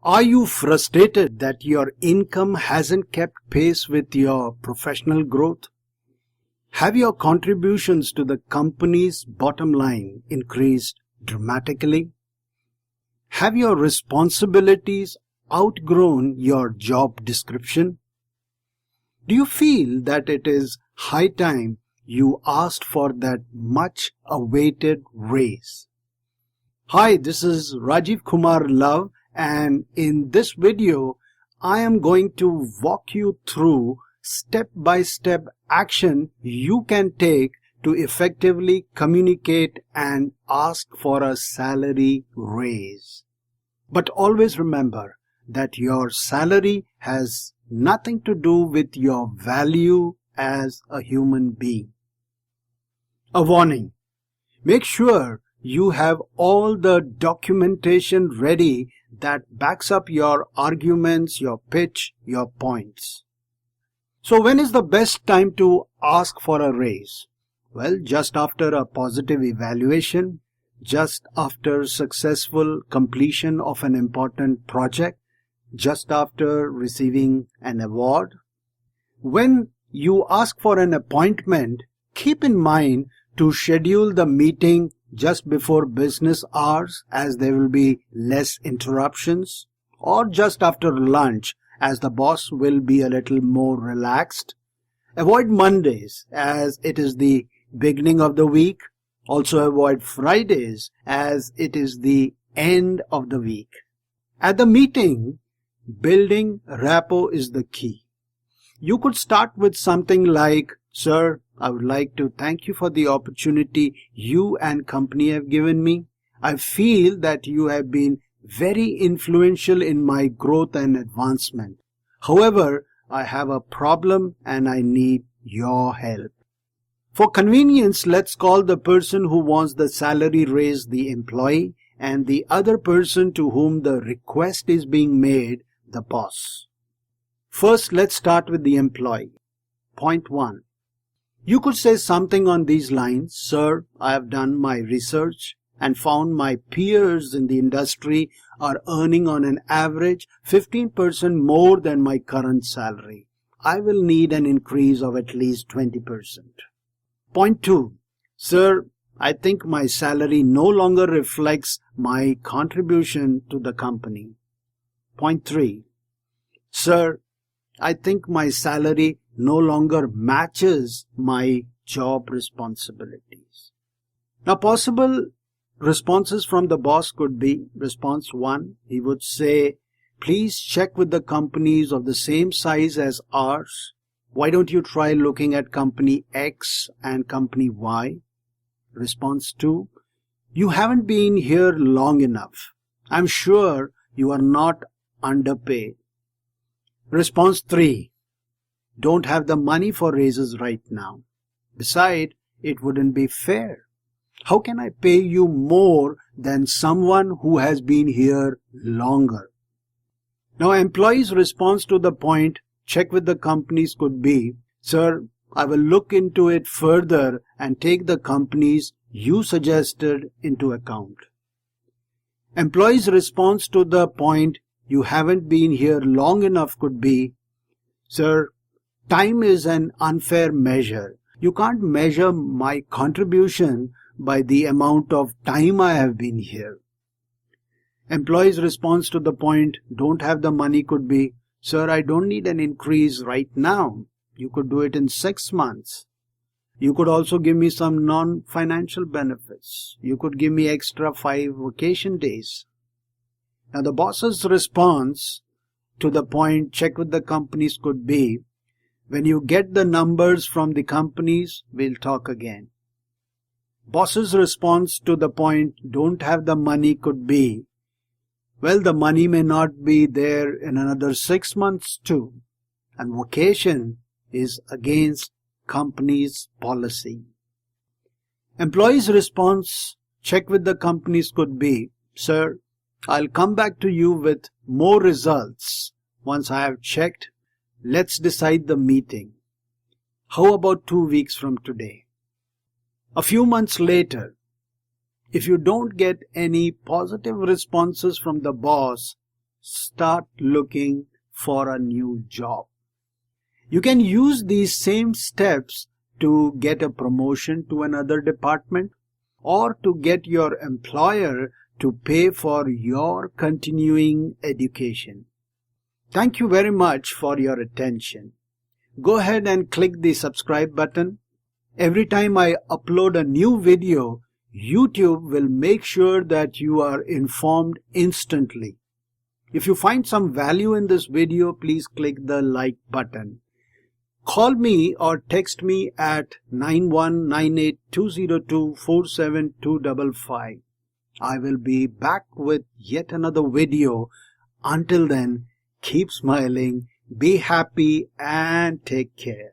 Are you frustrated that your income hasn't kept pace with your professional growth? Have your contributions to the company's bottom line increased dramatically? Have your responsibilities outgrown your job description? Do you feel that it is high time you asked for that much awaited raise? Hi, this is Rajiv Kumar Love, and in this video I am going to walk you through step-by-step action you can take to effectively communicate and ask for a salary raise. But always remember that your salary has nothing to do with your value as a human being. A warning: make sure you have all the documentation ready that backs up your arguments, your pitch, your points. So when is the best time to ask for a raise? Well, just after a positive evaluation, just after successful completion of an important project, just after receiving an award. When you ask for an appointment, keep in mind to schedule the meeting just before business hours, as there will be less interruptions, or just after lunch, as the boss will be a little more relaxed. Avoid Mondays, as it is the beginning of the week. Also avoid Fridays, as it is the end of the week. At the meeting, building rapport is the key. You could start with something like, "Sir, I would like to thank you for the opportunity you and company have given me. I feel that you have been very influential in my growth and advancement. However, I have a problem and I need your help." For convenience, let's call the person who wants the salary raise the employee and the other person to whom the request is being made the boss. First, let's start with the employee. Point 1. You could say something on these lines: "Sir, I have done my research and found my peers in the industry are earning on an average 15% more than my current salary. I will need an increase of at least 20%. Point 2. Sir, I think my salary no longer reflects my contribution to the company. Point 3. Sir, I think my salary no longer matches my job responsibilities." Now, possible responses from the boss could be: response 1, he would say, "Please check with the companies of the same size as ours. Why don't you try looking at company X and company Y?" Response 2, "You haven't been here long enough. I'm sure you are not underpaid." Response 3, "Don't have the money for raises right now. Besides, it wouldn't be fair. How can I pay you more than someone who has been here longer?" Now, employees' response to the point, "Check with the companies," could be: "Sir, I will look into it further and take the companies you suggested into account." Employees' response to the point, "You haven't been here long enough," could be: "Sir, time is an unfair measure. You can't measure my contribution by the amount of time I have been here." Employees' response to the point, "Don't have the money," could be: "Sir, I don't need an increase right now. You could do it in 6 months. You could also give me some non-financial benefits. You could give me extra 5 vacation days." Now, the boss's response to the point, "Check with the companies," could be: "When you get the numbers from the companies, we'll talk again." Boss's response to the point, "Don't have the money," could be: "Well, the money may not be there in another 6 months too, and vacation is against company's policy." Employee's response, "Check with the companies," could be: "Sir, I'll come back to you with more results once I have checked. Let's decide the meeting. How about 2 weeks from today?" A few months later, if you don't get any positive responses from the boss, start looking for a new job. You can use these same steps to get a promotion to another department or to get your employer to pay for your continuing education. Thank you very much for your attention. Go ahead and click the subscribe button. Every time I upload a new video, YouTube will make sure that you are informed instantly. If you find some value in this video, please click the like button. Call me or text me at 919820247255. I will be back with yet another video. Until then, keep smiling, be happy, and take care.